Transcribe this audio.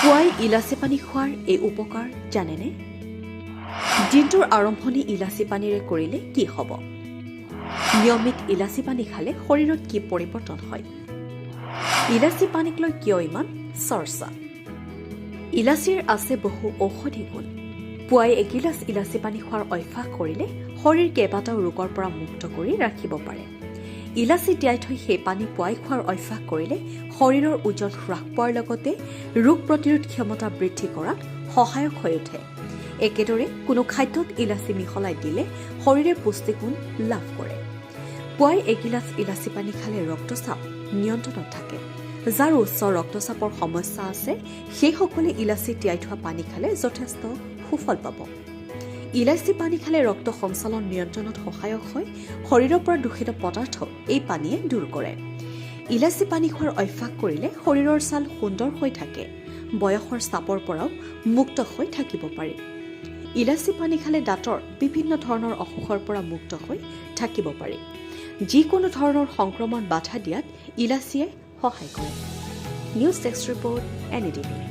পুৱাই ইলাচি পানী খোৱাৰ এই উপকাৰ জানেনে? দিনটোৰ আৰম্ভণি ইলাচি পানীৰে কৰিলে কি হ'ব? নিয়মিত ইলাচি পানী খালে শৰীৰত কি পৰিৱৰ্তন হয়? ইলাচি পানীক লৈ কিয় ইমান চৰ্চা? ইলাচিৰ আছে বহু ঔষধি গুণ। পুৱাই এগিলাচ ইলাচি পানী খোৱাৰ অভ্যাস কৰিলে শৰীৰ কেইবাটাও ৰোগৰ পৰা মুক্ত কৰি ৰাখিব পাৰে। ইলাচি তিয়াই থৈ সেই পানী পুৱাই খোৱাৰ অভ্যাস কৰিলে শৰীৰৰ ওজন হ্ৰাস পোৱাৰ লগতে ৰোগ প্ৰতিৰোধ ক্ষমতা বৃদ্ধি কৰাত সহায়ক হৈ উঠে। একেদৰে কোনো খাদ্যত ইলাচি মিহলাই দিলে শৰীৰে পুষ্টিগুণ লাভ কৰে। পুৱাই এগিলাচ ইলাচি পানী খালে ৰক্তচাপ নিয়ন্ত্ৰণত থাকে। যাৰ উচ্চ ৰক্তচাপৰ সমস্যা আছে সেইসকলে ইলাচি তিয়াই থোৱা পানী খালে যথেষ্ট সুফল পাব। ইলাচি পানী খালে ৰক্ত সঞ্চালন নিয়ন্ত্ৰণত সহায়ক হয়। শৰীৰৰ পৰা দূষিত পদাৰ্থ এই পানীয়ে দূৰ কৰে। ইলাচি পানী খোৱাৰ অভ্যাস কৰিলে শৰীৰৰ ছাল সুন্দৰ হৈ থাকে। বয়সৰ চাপৰ পৰাও মুক্ত হৈ থাকিব পাৰি। ইলাচি পানী খালে দাঁতৰ বিভিন্ন ধৰণৰ অসুখৰ পৰা মুক্ত হৈ থাকিব পাৰি। যিকোনো ধৰণৰ সংক্ৰমণ বাধা দিয়াত ইলাচিয়ে সহায় কৰে। News desk report NDTV।